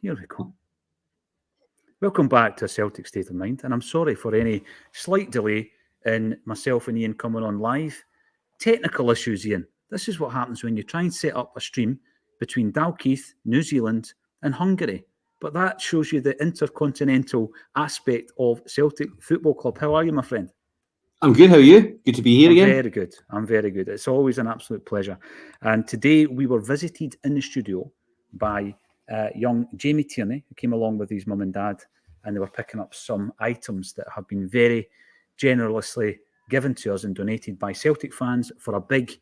Here we go. Welcome back to A Celtic State of Mind, and I'm sorry for any slight delay in myself and Ian coming on live. Technical issues, Ian. This is what happens when you try and set up a stream between Dalkeith, New Zealand, and Hungary. But that shows you the intercontinental aspect of Celtic Football Club. How are you, my friend? I'm good. How are you? Good to be here again. Very good. I'm very good. It's always an absolute pleasure. And today we were visited in the studio by young Jamie Tierney, who came along with his mum and dad, and they were picking up some items that have been very generously given to us and donated by Celtic fans for a big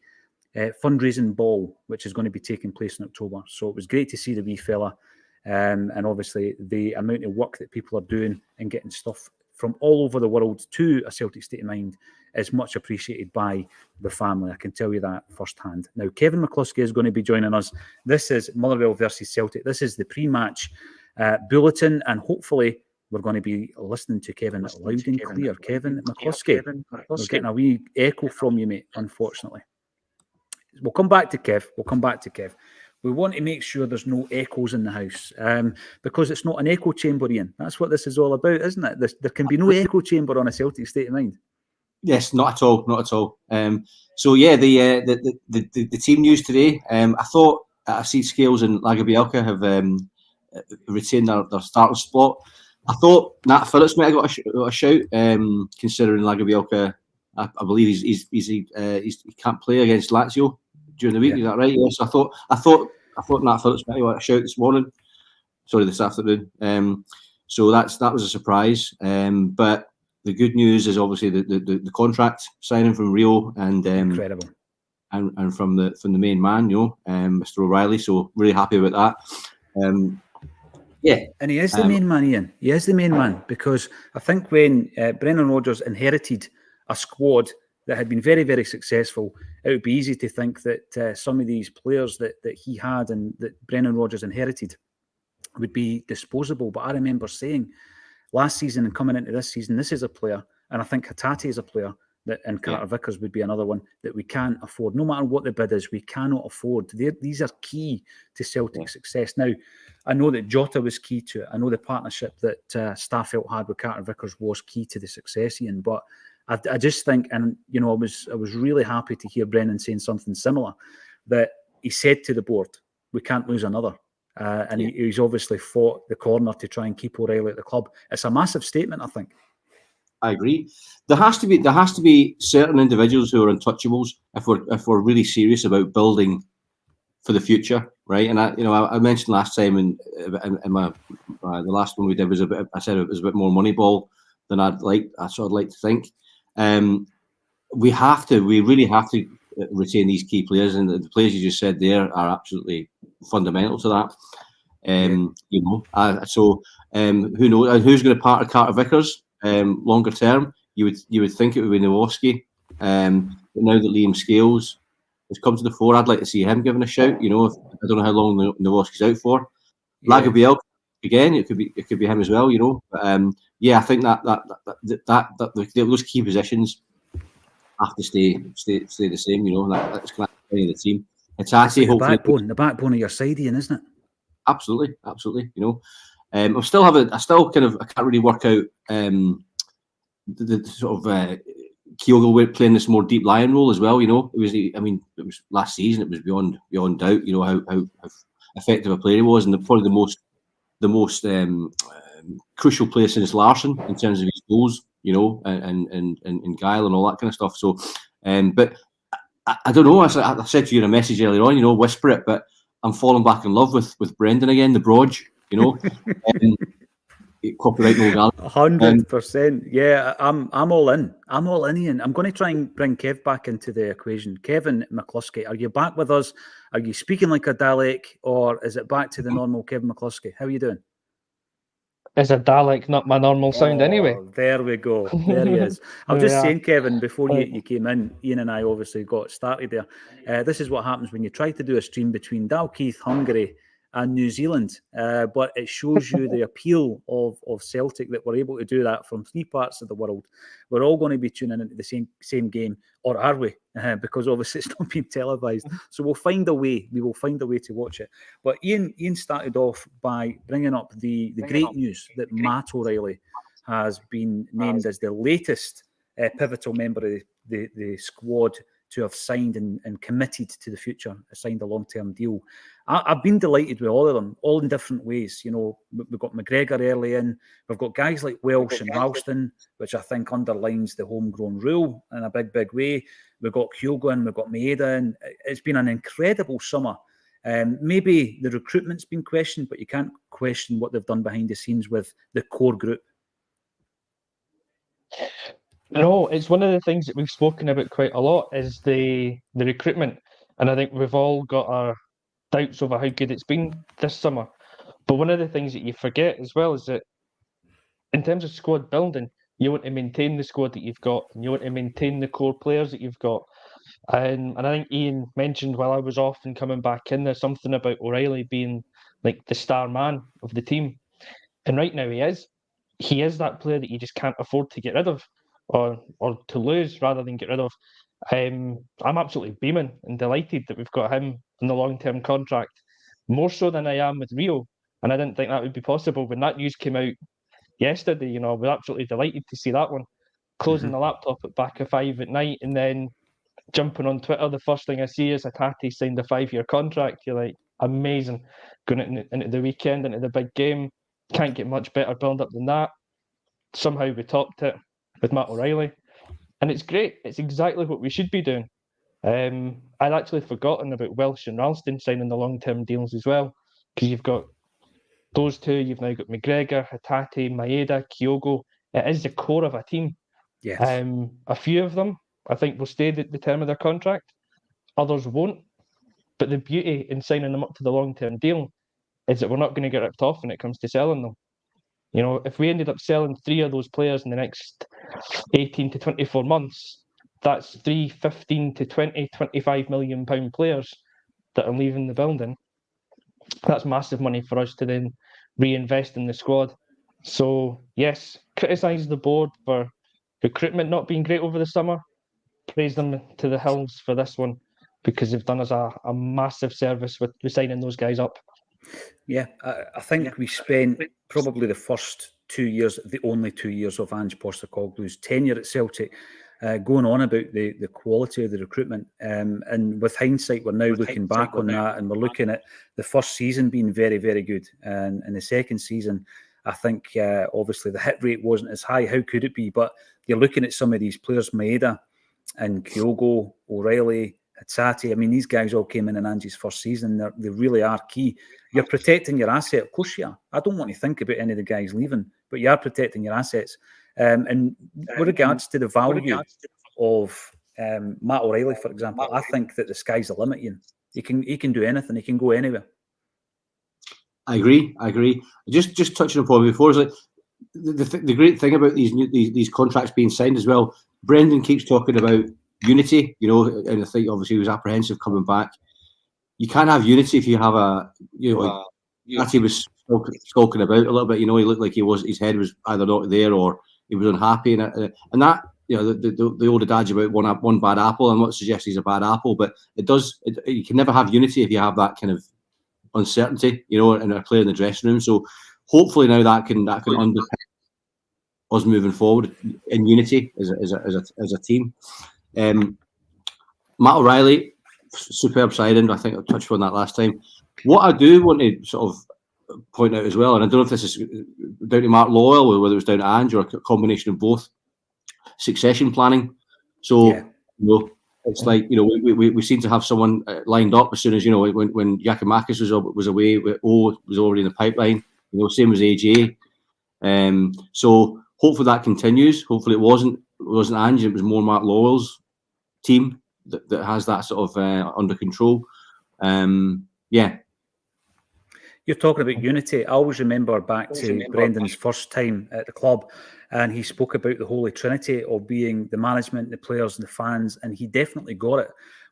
fundraising ball, which is going to be taking place in October. So it was great to see the wee fella, and obviously the amount of work that people are doing and getting stuff from all over the world to A Celtic State of Mind is much appreciated by the family. I can tell you that firsthand. Now, Kevin McCluskey is going to be joining us. This is Motherwell versus Celtic. This is the pre-match bulletin, and hopefully we're going to be listening to Kevin loud and clear. Kevin McCluskey. We're getting a wee echo from you, mate, unfortunately. We'll come back to Kev. We want to make sure there's no echoes in the house, because it's not an echo chamber, Ian. That's what this is all about, isn't it? There can be no echo chamber on A Celtic State of Mind. Yes, not at all. So yeah, the team news today. I thought I see Scales and Lagerbielke have retained their starting spot. I thought Nat Phillips might have got a shout, considering Lagerbielke. I believe he can't play against Lazio during the week. Is that right? Yes. I thought Nat Phillips might have got a shout this afternoon. So that was a surprise. But the good news is obviously the contract signing from Rio and incredible, and from the main man, Mr. O'Reilly. So really happy about that. Yeah, and he is the main man, Ian. He is the main man, because I think when Brendan Rodgers inherited a squad that had been very, very successful, it would be easy to think that some of these players that he had and that Brendan Rodgers inherited would be disposable. But I remember saying last season and coming into this season, this is a player, and I think Hatate is a player, and Carter Vickers would be another one that we can't afford. No matter what the bid is, we cannot afford. These are key to Celtic's success. Now, I know that Jota was key to it. I know the partnership that Staffelt had with Carter Vickers was key to the success, Ian. But I just think, and I was really happy to hear Brennan saying something similar, that he said to the board, we can't lose another. And he's obviously fought the corner to try and keep O'Reilly at the club. It's a massive statement, I think. I agree. There has to be certain individuals who are untouchables if we're really serious about building for the future, right? And I mentioned last time in my the last one we did was I said it was a bit more Moneyball than I'd like to think. We really have to retain these key players, and the players you just said there are absolutely fundamental to that. So who knows who's going to partner Carter Vickers longer term? You would think it would be Nowosky, but now that Liam Scales has come to the fore, I'd like to see him given a shout. I don't know how long Nowosky's out for. Lagerbielke again, it could be him as well. But, I think that those key positions have to stay the same. That's kind of the team. Hatate, hopefully, the backbone of your side, Ian, isn't it? Absolutely. I can't really work out the sort of Kyogo playing this more deep lying role as well. It was last season. It was beyond doubt. How effective a player he was, and probably the most crucial player since Larsson in terms of his goals. And guile and all that kind of stuff. So, but I don't know. I said to you in a message earlier on, whisper it, but I'm falling back in love with Brendan again, the Brodge, copyright no gallery. 100%. Yeah, I'm all in. I'm all in, Ian. I'm going to try and bring Kev back into the equation. Kevin McCluskey, are you back with us? Are you speaking like a Dalek, or is it back to the normal Kevin McCluskey? How are you doing? Is a Dalek not my normal sound anyway? There we go. There he is. I was just saying, Kevin, before you came in, Ian and I obviously got started there. This is what happens when you try to do a stream between Dalkeith, Hungary, and New Zealand. But it shows you the appeal of Celtic, that we're able to do that from 3 parts of the world. We're all going to be tuning into the same game, or are we? Because obviously it's not being televised. So we'll find a way. We will find a way to watch it. But Ian started off by bringing up the great news that Matt O'Reilly has been named as the latest pivotal member of the squad to have signed and committed to the future, signed a long-term deal. I've been delighted with all of them, all in different ways. You know, we've got McGregor early in. We've got guys like Welsh and Ralston, which I think underlines the homegrown rule in a big, big way. We've got Kyogo in, we've got Maeda in. It's been an incredible summer. Maybe the recruitment's been questioned, but you can't question what they've done behind the scenes with the core group. No, it's one of the things that we've spoken about quite a lot is the recruitment. And I think we've all got our doubts over how good it's been this summer. But one of the things that you forget as well is that in terms of squad building, you want to maintain the squad that you've got, and you want to maintain the core players that you've got. And I think Ian mentioned while I was off and coming back in, there's something about O'Reilly being like the star man of the team. And right now he is. He is that player that you just can't afford to get rid of, or to lose rather than get rid of. I'm absolutely beaming and delighted that we've got him in the long-term contract, more so than I am with Rio. And I didn't think that would be possible. When that news came out yesterday, you know, I was absolutely delighted to see that one. Closing the laptop at back of 5 at night, and then jumping on Twitter, the first thing I see is Hatate signed a 5-year contract. You're like, amazing. Going into the weekend, into the big game. Can't get much better build up than that. Somehow we topped it with Matt O'Reilly. And it's great. It's exactly what we should be doing. I'd actually forgotten about Welsh and Ralston signing the long-term deals as well, because you've got those two. You've now got McGregor, Hatate, Maeda, Kyogo. It is the core of a team. Yes. A few of them, I think, will stay the term of their contract. Others won't. But the beauty in signing them up to the long-term deal is that we're not going to get ripped off when it comes to selling them. You know, if we ended up selling 3 of those players in the next 18 to 24 months, that's 3 15 to 20, 25 million pound players that are leaving the building. That's massive money for us to then reinvest in the squad. So, yes, criticise the board for recruitment not being great over the summer. Praise them to the hills for this one, because they've done us a massive service with signing those guys up. Yeah, I think we spent probably the first 2 years, the only 2 years of Ange Postecoglou's tenure at Celtic, going on about the quality of the recruitment. And with hindsight, we're now looking back on that, and we're looking at the first season being very, very good. And in the second season, I think obviously the hit rate wasn't as high. How could it be? But you're looking at some of these players, Maeda and Kyogo, O'Reilly, Hatate. I mean, these guys all came in Ange's first season. They really are key. You're protecting your asset. Of course you are. I don't want to think about any of the guys leaving, but you are protecting your assets. And with regards to the value of Matt O'Reilly, for example, I think that the sky's the limit, Ian. He can do anything. He can go anywhere. I agree. Just touching upon before, is like the great thing about these contracts being signed as well. Brendan keeps talking about unity, you know, and I think obviously he was apprehensive coming back. You can't have unity if you have he was skulking about a little bit. You know, he looked like his head was either not there or he was unhappy, and that, you know, the old adage about one bad apple. I'm not suggesting he's a bad apple, but you can never have unity if you have that kind of uncertainty, you know, in a player in the dressing room. So hopefully now that can underpin us moving forward in unity as a team. Matt O'Reilly, superb signing. I think I touched on that last time. What I do want to sort of point out as well, and I don't know if this is down to Mark Lowell or whether it's down to Ange or a combination of both, succession planning. So, you know, it's like, you know, we seem to have someone lined up as soon as, you know, when Giakoumakis was away, O was already in the pipeline, you know, same as AJ. So hopefully that continues. Hopefully it wasn't Ange, it was more Mark Lowell's team that has that sort of under control. Yeah. You're talking about unity. I always remember back to Brendan's first time at the club, and he spoke about the Holy Trinity of being the management, the players and the fans, and he definitely got it.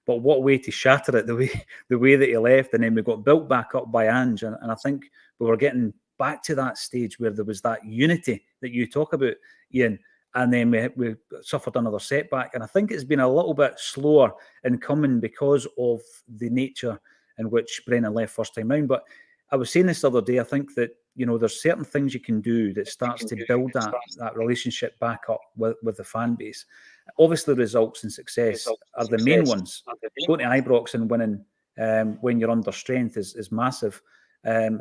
But what way to shatter it, the way that he left, and then we got built back up by Ange, and I think we were getting back to that stage where there was that unity that you talk about, Ian, and then we suffered another setback, and I think it's been a little bit slower in coming because of the nature in which Brennan left first time round. But I was saying this the other day, I think that, there's certain things you can do that starts to build that relationship back up with the fan base. Obviously, results and success are the main ones. Going to Ibrox and winning when you're under strength is massive.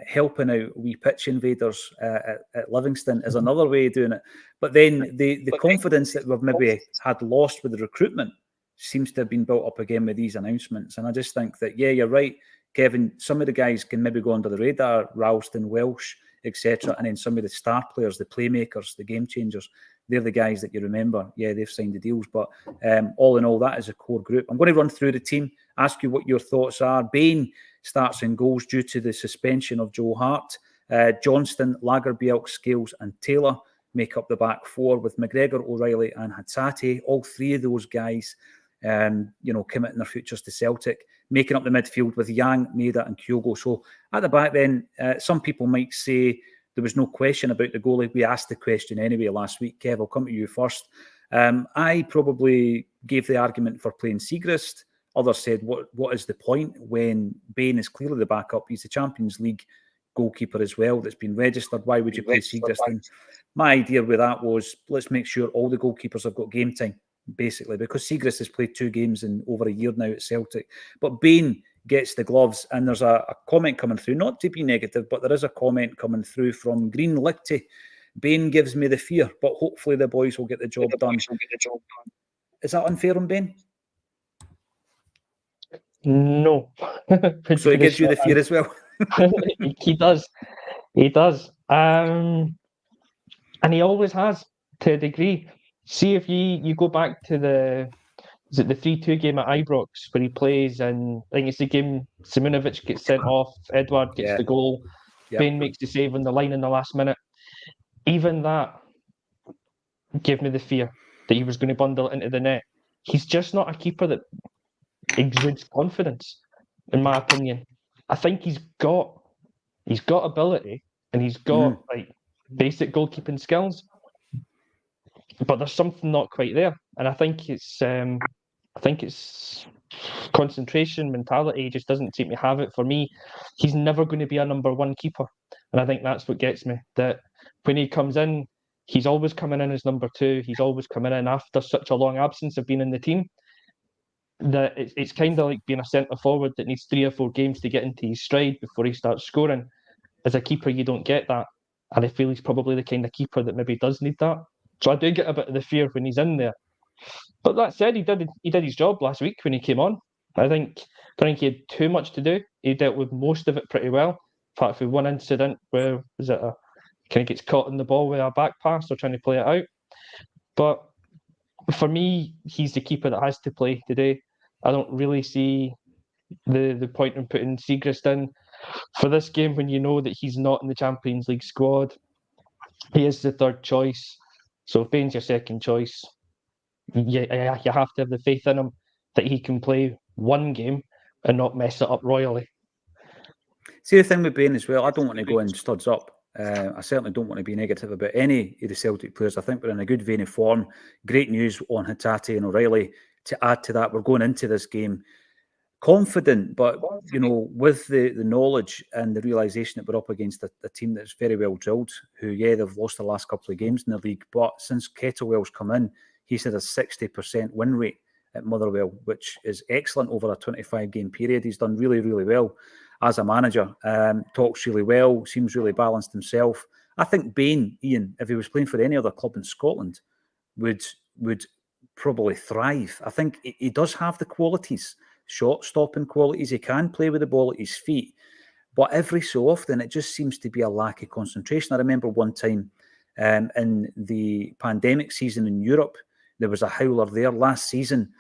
Helping out wee pitch invaders at Livingston is another way of doing it. But then the confidence that we've maybe had lost with the recruitment seems to have been built up again with these announcements. And I just think that, yeah, you're right, Kevin, some of the guys can maybe go under the radar, Ralston, Welsh, etc. And then some of the star players, the playmakers, the game changers, they're the guys that you remember. Yeah, they've signed the deals. But all in all, that is a core group. I'm going to run through the team, ask you what your thoughts are. Bain starts in goals due to the suspension of Joe Hart. Johnston, Lagerbielke, Scales and Taylor make up the back four with McGregor, O'Reilly and Hatate. All three of those guys committing their futures to Celtic, making up the midfield with Yang, Maeda and Kyogo. So at the back then, some people might say there was no question about the goalie. We asked the question anyway last week. Kev, I'll come to you first. I probably gave the argument for playing Siegrist. Others said, what is the point when Bain is clearly the backup? He's the Champions League goalkeeper as well that's been registered. Why would you play Siegrist? And my idea with that was, let's make sure all the goalkeepers have got game time, basically, because Siegrist has played 2 games in over a year now at Celtic. But Bain gets the gloves, and there's a comment coming through, not to be negative, but there is a comment coming through from Green Lichty. Bain gives me the fear, but hopefully the boys will get the job done. Is that unfair on Bain? No. So it gives you the fear as well? He does. He does. And he always has, to a degree. See, if you go back to the 3-2 game at Ibrox where he plays, and I think it's the game Simunovic gets sent off, Edward gets the goal, Bain makes the save on the line in the last minute. Even that gave me the fear that he was going to bundle it into the net. He's just not a keeper that exudes confidence, in my opinion. I think he's got ability and he's got like basic goalkeeping skills, but there's something not quite there. And I think it's concentration, mentality. He just doesn't seem to have it. For me, he's never going to be a number one keeper, and I think that's what gets me. That when he comes in, he's always coming in as number 2. He's always coming in after such a long absence of being in the team. That it's kind of like being a centre forward that needs 3 or 4 games to get into his stride before he starts scoring. As a keeper, you don't get that, and I feel he's probably the kind of keeper that maybe does need that. So I do get a bit of the fear when he's in there. But that said, he did his job last week when he came on. I don't think he had too much to do. He dealt with most of it pretty well. In fact, with one incident where kind of gets caught in the ball with a back pass or trying to play it out. But for me, he's the keeper that has to play today. I don't really see the point in putting Siegrist in for this game when you know that he's not in the Champions League squad. He is the third choice. So if Bain's your second choice, you have to have the faith in him that he can play one game and not mess it up royally. See, the thing with Bain as well, I don't want to go in studs up. I certainly don't want to be negative about any of the Celtic players. I think we're in a good vein of form. Great news on Hatate and O'Reilly. To add to that, we're going into this game confident, but with the knowledge and the realisation that we're up against a team that's very well drilled, who, they've lost the last couple of games in the league, but since Kettlewell's come in, he's had a 60% win rate at Motherwell, which is excellent over a 25-game period. He's done really, really well as a manager. Talks really well, seems really balanced himself. I think Bain, Ian, if he was playing for any other club in Scotland, would probably thrive. I think he does have the qualities, shot-stopping qualities. He can play with the ball at his feet. But every so often, it just seems to be a lack of concentration. I remember one time in the pandemic season in Europe, there was a howler there. Last season,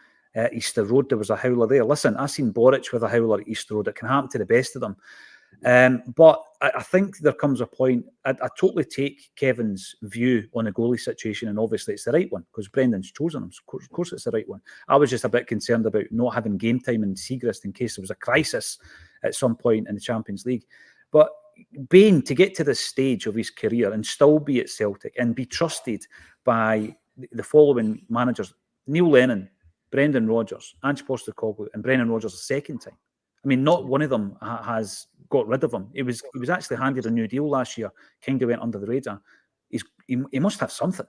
Easter Road, there was a howler there. Listen, I've seen Boric with a howler at Easter Road. It can happen to the best of them. But I think there comes a point, I totally take Kevin's view on the goalie situation, and obviously it's the right one, because Brendan's chosen him, so of course it's the right one. I was just a bit concerned about not having game time in Seagrist in case there was a crisis at some point in the Champions League. But Bain, to get to this stage of his career and still be at Celtic and be trusted by the following managers, Neil Lennon, Brendan Rodgers, Ange Postecoglou, and Brendan Rodgers a second time. I mean, not one of them has got rid of him. He was actually handed a new deal last year, kind of went under the radar. He must have something.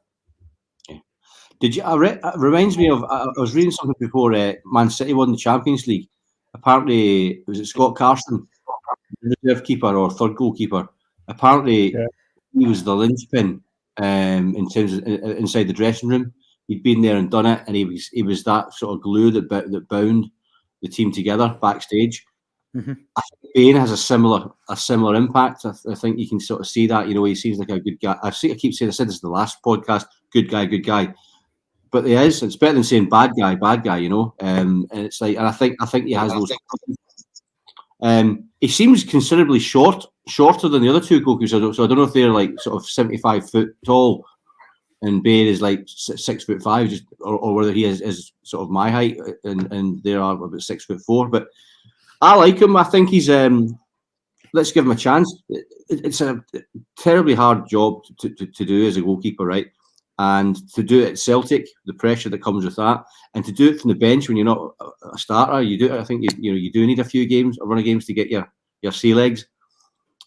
Did you? It reminds me of. I was reading something before. Man City won the Champions League. Apparently, was it Scott Carson, reserve keeper or third goalkeeper? Apparently, he was the linchpin in terms of inside the dressing room. He'd been there and done it, and he was that sort of glue that bound the team together backstage. Mm-hmm. I think Bain has a similar impact. I think you can sort of see that. You know, he seems like a good guy. I keep saying, I said this in the last podcast, good guy. But he is. It's better than saying bad guy. You know, and it's like, and I think he has those. He seems considerably shorter than the other two goalkeepers. So I don't know if they're like sort of 75 foot tall, and Bain is like 6'5", just or whether he is sort of my height, and they are about 6'4". But I like him. I think he's. Let's give him a chance. It's a terribly hard job to do as a goalkeeper, right? And to do it at Celtic, the pressure that comes with that, and to do it from the bench when you're not a starter, you do. I think you do need a few games, a run of games to get your sea legs.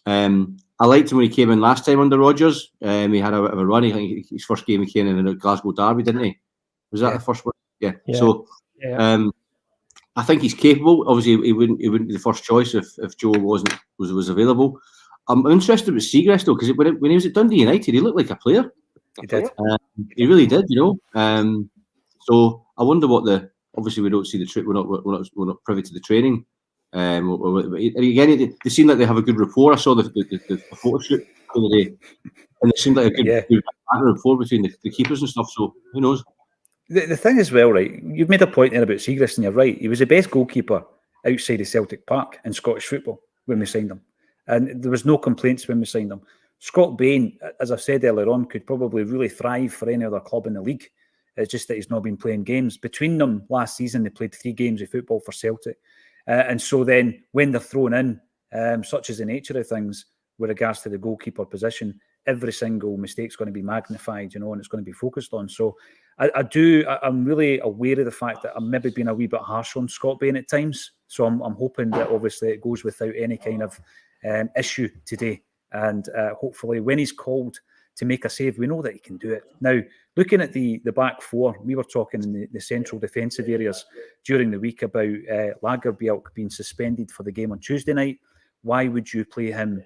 I liked him when he came in last time under Rodgers. He had a bit of a run. I think his first game he came in a Glasgow derby, didn't he? Was that the first one? Yeah. So, I think he's capable. Obviously, he wouldn't be the first choice if Joe was available. I'm interested with Seagrist though, because when he was at Dundee United, he looked like a player. He did. He really did, you know. So I wonder what obviously we don't see the trip. We're not privy to the training. Again, they seem like they have a good rapport. I saw the photo shoot the other day, and it seemed like a good rapport between the keepers and stuff. So who knows? The thing is, well, right, you've made a point there about Seagrist, and you're right. He was the best goalkeeper outside of Celtic Park in Scottish football when we signed him, and there was no complaints when we signed him. Scott Bain, as I said earlier on, could probably really thrive for any other club in the league. It's just that he's not been playing games. Between them last season, they played 3 games of football for Celtic. And so then when they're thrown in, such as the nature of things with regards to the goalkeeper position, every single mistake's going to be magnified, you know, and it's going to be focused on. So I'm really aware of the fact that I'm maybe being a wee bit harsh on Scott Bain at times. So I'm hoping that obviously it goes without any kind of issue today. And hopefully when he's called to make a save, we know that he can do it. Now, looking at the back four, we were talking in the central defensive areas during the week about Lagerbielke being suspended for the game on Tuesday night. Why would you play him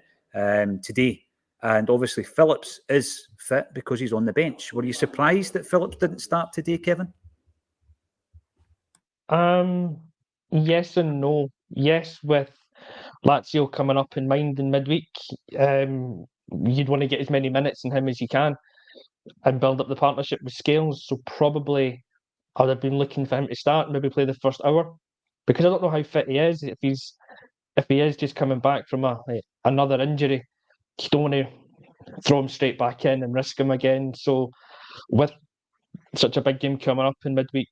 today? And obviously Phillips is fit because he's on the bench. Were you surprised that Phillips didn't start today, Kevin? Yes and no. Yes, with Lazio coming up in mind in midweek, you'd want to get as many minutes in him as you can and build up the partnership with Scales. So probably I would have been looking for him to start and maybe play the first hour, because I don't know how fit he is. If he is just coming back from another injury, you don't want to throw him straight back in and risk him again. So with such a big game coming up in midweek,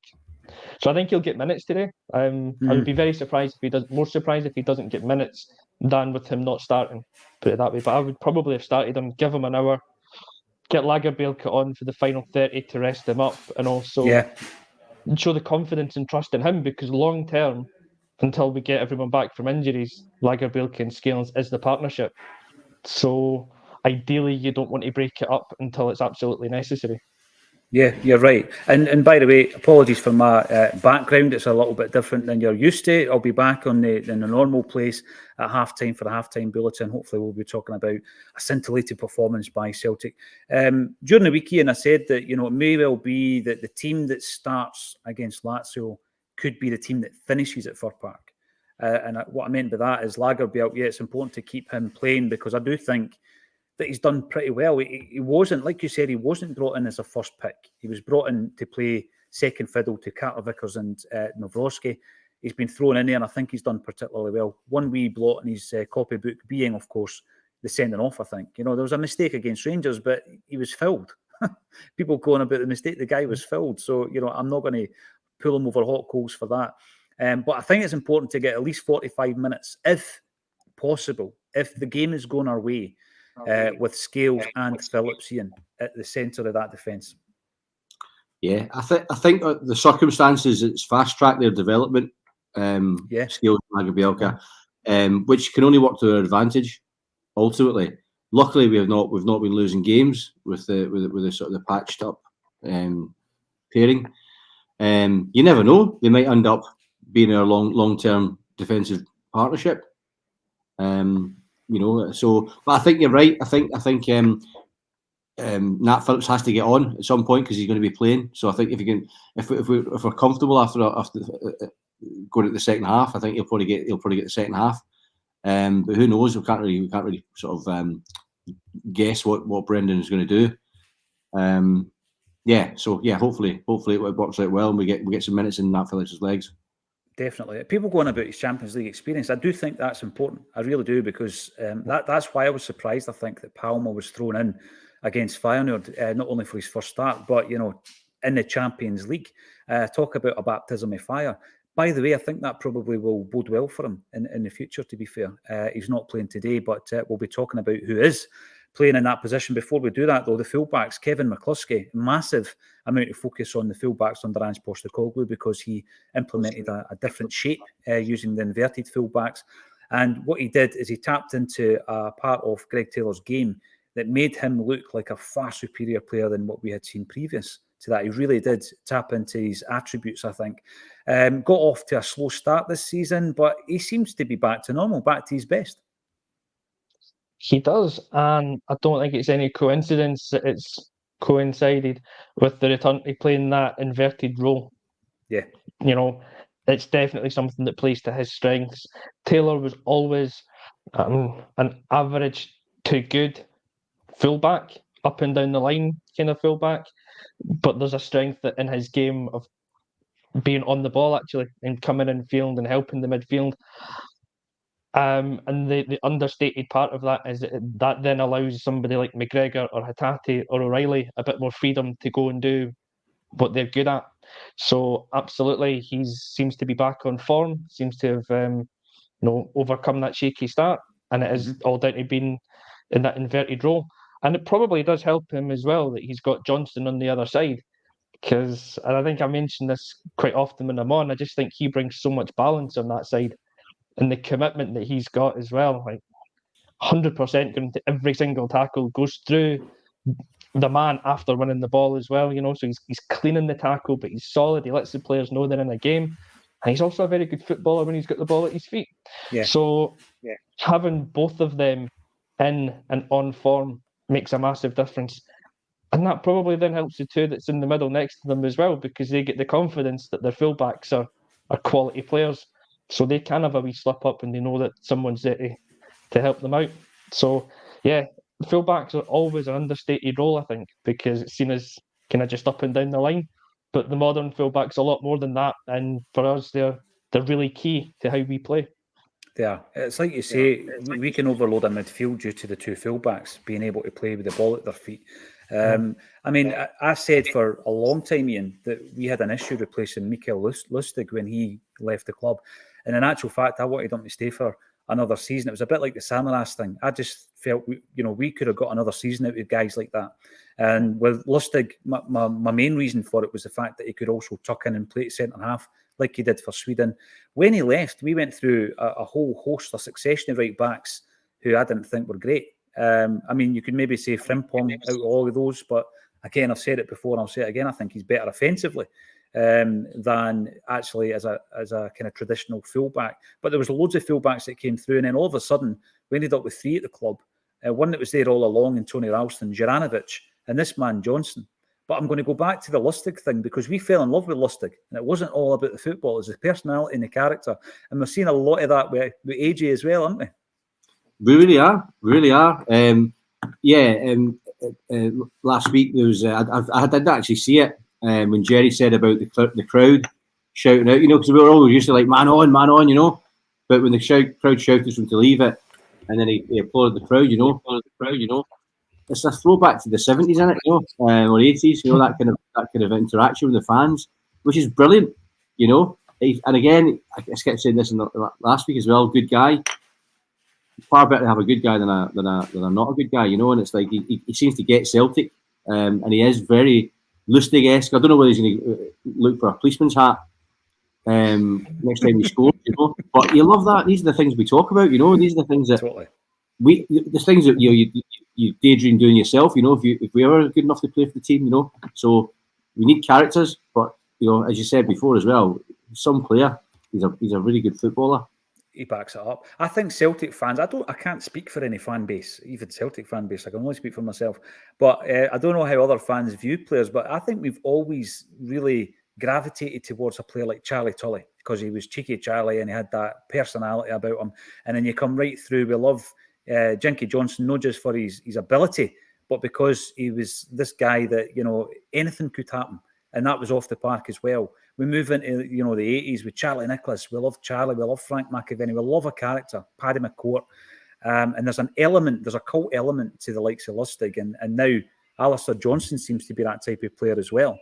so I think he'll get minutes today. I would be very surprised if he doesn't. More surprised if he doesn't get minutes than with him not starting. Put it that way. But I would probably have started him, give him an hour, get Lagerbielke on for the final 30 to rest him up, and also show the confidence and trust in him, because long term, until we get everyone back from injuries, Lagerbielke and Scales is the partnership. So ideally, you don't want to break it up until it's absolutely necessary. Yeah, you're right. And by the way, apologies for my background. It's a little bit different than you're used to. I'll be back in the normal place at halftime for the halftime bulletin. Hopefully we'll be talking about a scintillating performance by Celtic. During the week, Ian, I said that, you know, it may well be that the team that starts against Lazio could be the team that finishes at Fir Park. And what I meant by that is Lagerbielke, it's important to keep him playing, because I do think that he's done pretty well. He wasn't, like you said, he wasn't brought in as a first pick. He was brought in to play second fiddle to Carter Vickers and Nawrocki. he's been thrown in there, and I think he's done particularly well. One wee blot in his copybook being, of course, the sending off, I think. There was a mistake against Rangers, but he was fouled. People going about the mistake, the guy was fouled. So, I'm not going to pull him over hot coals for that. But I think it's important to get at least 45 minutes, if possible, if the game is going our way, with Scales and Phillips in at the centre of that defence. Yeah, I think the circumstances, it's fast-tracked their development, Scales and Lagerbielke, which can only work to their advantage, ultimately. Luckily, we've not been losing games with the sort of the patched up pairing. You never know; they might end up being a long-term defensive partnership. So, but I think you're right. I think Nat Phillips has to get on at some point because he's going to be playing. So I think if we're comfortable after going to the second half, I think he'll probably get the second half. But who knows? We can't really sort of guess what Brendan is going to do. Hopefully it works out well and we get some minutes in Nat Phillips' legs. Definitely. People going about his Champions League experience, I do think that's important. I really do, because that's why I was surprised, I think, that Palma was thrown in against Feyenoord, not only for his first start, but, in the Champions League. Talk about a baptism of fire. By the way, I think that probably will bode well for him in the future, to be fair. He's not playing today, but we'll be talking about who is playing in that position. Before we do that, though, the fullbacks, Kevin McCluskey, massive amount of focus on the fullbacks under Ange Postecoglou, because he implemented a different shape using the inverted fullbacks. And what he did is he tapped into a part of Greg Taylor's game that made him look like a far superior player than what we had seen previous to that. He really did tap into his attributes, I think. Got off to a slow start this season, but he seems to be back to normal, back to his best. He does, and I don't think it's any coincidence that it's coincided with the return to playing that inverted role. Yeah. It's definitely something that plays to his strengths. Taylor was always an average to good fullback, up and down the line kind of fullback, but there's a strength in his game of being on the ball, actually, and coming in field and helping the midfield. And the understated part of that is that then allows somebody like McGregor or Hatate or O'Reilly a bit more freedom to go and do what they're good at. So absolutely, he seems to be back on form, seems to have overcome that shaky start, and it is all down to being in that inverted role. And it probably does help him as well that he's got Johnston on the other side, because, and I think I mention this quite often when I'm on, I just think he brings so much balance on that side. And the commitment that he's got as well, like 100% going to every single tackle, goes through the man after winning the ball as well, so he's cleaning the tackle, but he's solid. He lets the players know they're in a game. And he's also a very good footballer when he's got the ball at his feet. Yeah. So having both of them in and on form makes a massive difference. And that probably then helps the two that's in the middle next to them as well, because they get the confidence that their fullbacks are quality players. So they can have a wee slip up and they know that someone's there to help them out. So, yeah, fullbacks are always an understated role, I think, because it's seen as kind of just up and down the line. But the modern fullbacks are a lot more than that. And for us, they're really key to how we play. Yeah, it's like you say, we can overload a midfield due to the two fullbacks being able to play with the ball at their feet. I said for a long time, Ian, that we had an issue replacing Mikael Lustig when he left the club. And in actual fact, I wanted him to stay for another season. It was a bit like the Samaras thing. I just felt, we could have got another season out of guys like that. And with Lustig, my main reason for it was the fact that he could also tuck in and play at centre half, like he did for Sweden. When he left, we went through a whole host, a succession of right backs who I didn't think were great. You could maybe say Frimpong out of all of those, but again, I've said it before and I'll say it again, I think he's better offensively than actually as a kind of traditional fullback. But there was loads of fullbacks that came through, and then all of a sudden we ended up with three at the club. One that was there all along, and Tony Ralston, Juranovic, and this man Johnson. But I'm going to go back to the Lustig thing, because we fell in love with Lustig, and it wasn't all about the football, it was the personality and the character. And we're seeing a lot of that with AJ as well, aren't we? We really are. Last week there was I didn't actually see it when Jerry said about the crowd shouting out, because we were always used to like man on, but when the crowd shouted for him to leave it, and then he applauded the crowd, it's a throwback to the 70s, isn't it? Or 80s, that kind of interaction with the fans, which is brilliant, And again, I kept saying this in the last week as well. Good guy. Far better to have a good guy than a not a good guy, And it's like he seems to get Celtic, and he is very Lustig-esque. I don't know whether he's going to look for a policeman's hat next time he scores, But you love that. These are the things we talk about, These are the things that Totally. the things that you daydream doing yourself, if we ever good enough to play for the team, So we need characters, but as you said before as well, some player, he's a really good footballer. He backs it up. I think Celtic fans, I can't speak for any fan base, even Celtic fan base. I can only speak for myself. But I don't know how other fans view players, but I think we've always really gravitated towards a player like Charlie Tully because he was cheeky Charlie and he had that personality about him. And then you come right through. We love Jinky Johnson, not just for his ability, but because he was this guy that, anything could happen. And that was off the park as well. We move into, the 80s with Charlie Nicholas. We love Charlie. We love Frank McAvenny. We love a character, Paddy McCourt. And there's a cult element to the likes of Lustig. And now Alistair Johnson seems to be that type of player as well.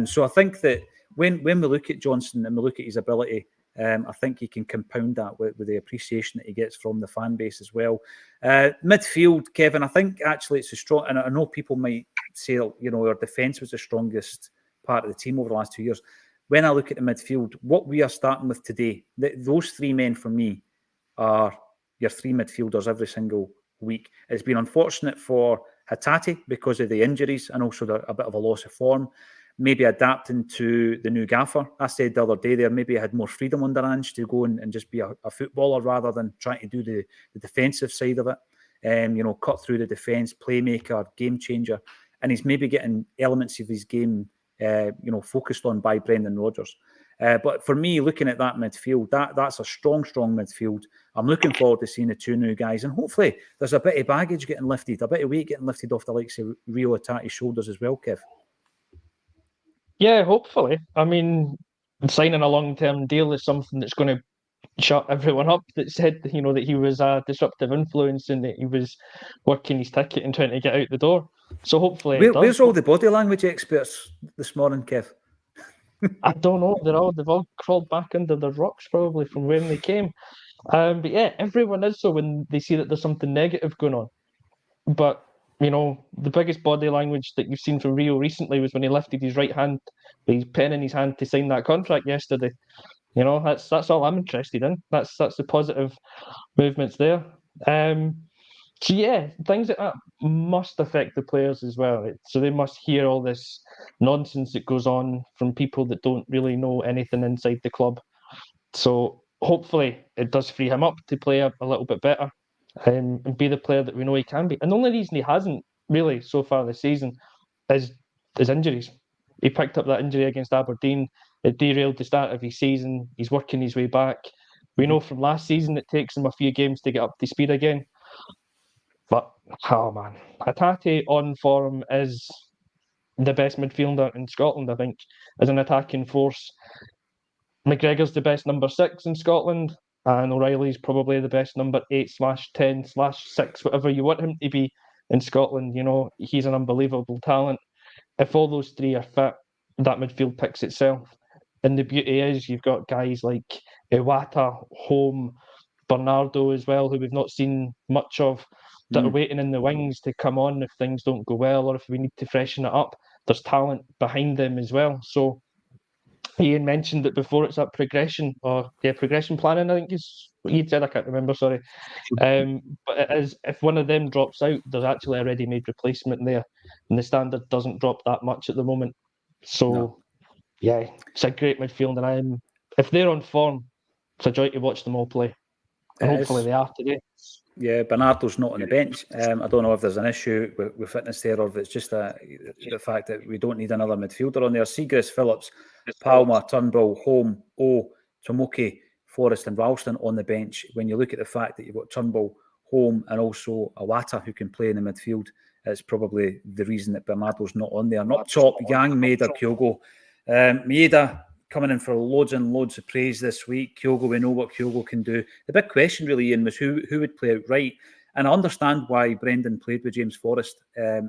So I think that when we look at Johnson and we look at his ability, I think he can compound that with the appreciation that he gets from the fan base as well. Midfield, Kevin, I think actually it's a strong, and I know people might say, our defence was the strongest part of the team over the last 2 years. When I look at the midfield, what we are starting with today, those three men for me are your three midfielders every single week. It's been unfortunate for Hatate because of the injuries and also a bit of a loss of form. Maybe adapting to the new gaffer. I said the other day there, maybe I had more freedom under Ange to go and just be a footballer rather than trying to do the defensive side of it. Cut through the defence, playmaker, game changer. And he's maybe getting elements of his game focused on by Brendan Rodgers. But for me, looking at that midfield, that's a strong midfield. I'm looking forward to seeing the two new guys. And hopefully there's a bit of baggage getting lifted, a bit of weight getting lifted off the likes of Rio Hatate's shoulders as well, Kev. Yeah, hopefully. I mean, signing a long-term deal is something that's going to shut everyone up that said, that he was a disruptive influence and that he was working his ticket and trying to get out the door. So hopefully Where's all the body language experts this morning, Kev? I don't know. They've all crawled back under the rocks probably from where they came. But yeah, everyone is so when they see that there's something negative going on. But the biggest body language that you've seen from Rio recently was when he lifted his right hand, with his pen in his hand to sign that contract yesterday. That's all I'm interested in. That's the positive movements there. So yeah, things like that must affect the players as well. So they must hear all this nonsense that goes on from people that don't really know anything inside the club. So hopefully it does free him up to play a little bit better and be the player that we know he can be. And the only reason he hasn't really so far this season is injuries. He picked up that injury against Aberdeen. It derailed the start of his season. He's working his way back. We know from last season it takes him a few games to get up to speed again. But, oh man, Hatate on form is the best midfielder in Scotland, I think, as an attacking force. McGregor's the best number 6 in Scotland, and O'Reilly's probably the best number 8/10/6, whatever you want him to be in Scotland. He's an unbelievable talent. If all those three are fit, that midfield picks itself. And the beauty is you've got guys like Iwata, Home, Bernardo as well, who we've not seen much of, that are waiting in the wings to come on if things don't go well or if we need to freshen it up. There's talent behind them as well. So Ian mentioned it before, it's that progression planning, I think is what you'd said, I can't remember, sorry. But it is, if one of them drops out, there's actually a ready-made replacement there, and the standard doesn't drop that much at the moment. So, yeah, it's a great midfield, and if they're on form, it's a joy to watch them all play. And hopefully they are today. Yeah, Bernardo's not on the bench. I don't know if there's an issue with fitness there or if it's just the fact that we don't need another midfielder on there. Seagrass, Phillips, Palmer, Turnbull, Home, Tomoki, Forrest and Ralston on the bench. When you look at the fact that you've got Turnbull, Home and also Iwata who can play in the midfield, it's probably the reason that Bernardo's not on there. And up top, Yang, Maeda, Kyogo. Maeda, coming in for loads and loads of praise this week. Kyogo, we know what Kyogo can do. The big question really, Ian, was who would play out right. And I understand why Brendan played with James Forrest at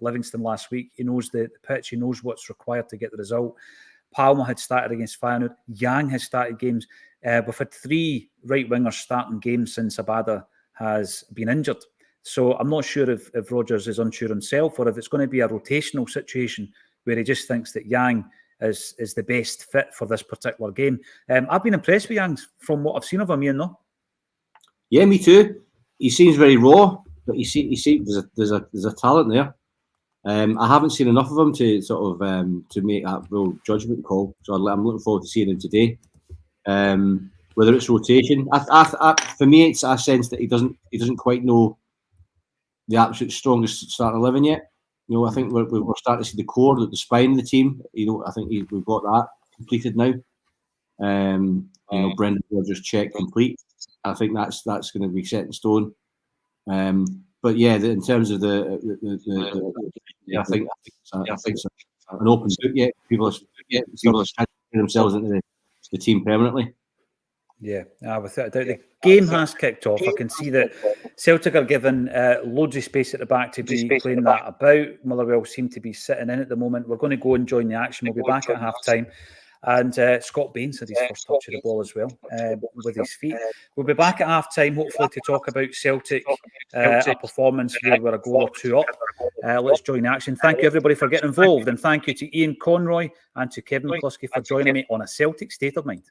Livingston last week. He knows the pitch. He knows what's required to get the result. Palma had started against Feyenoord. Yang has started games. We've had 3 right wingers starting games since Abada has been injured. So I'm not sure if Rodgers is unsure himself or if it's going to be a rotational situation where he just thinks that Yang is the best fit for this particular game. I've been impressed with Yang from what I've seen of him, Ian, though. Yeah, me too. He seems very raw, but he seems there's a talent there. I haven't seen enough of him to sort of to make that real judgment call. So I'm looking forward to seeing him today. Whether it's rotation, for me, it's a sense that he doesn't quite know the absolute strongest starting 11 yet. You know, I think we're starting to see the core, the spine of the team. You know, I think we've got that completed now. You know, Brendan Rodgers check complete. I think that's going to be set in stone. But yeah, in terms of I think it's an open book yet. People are themselves into the team permanently. Yeah, without a doubt. The game has kicked off. I can see that Celtic are given loads of space at the back to be playing that about. Motherwell seem to be sitting in at the moment. We're going to go and join the action. We'll be back at half-time. And Scott Baines had his first touch of the ball as well with his feet. We'll be back at half-time, hopefully, to talk about Celtic, a performance where we're a goal or 2 up. Let's join the action. Thank you, everybody, for getting involved. And thank you to Ian Conroy and to Kevin McCluskey for joining me on A Celtic State of Mind.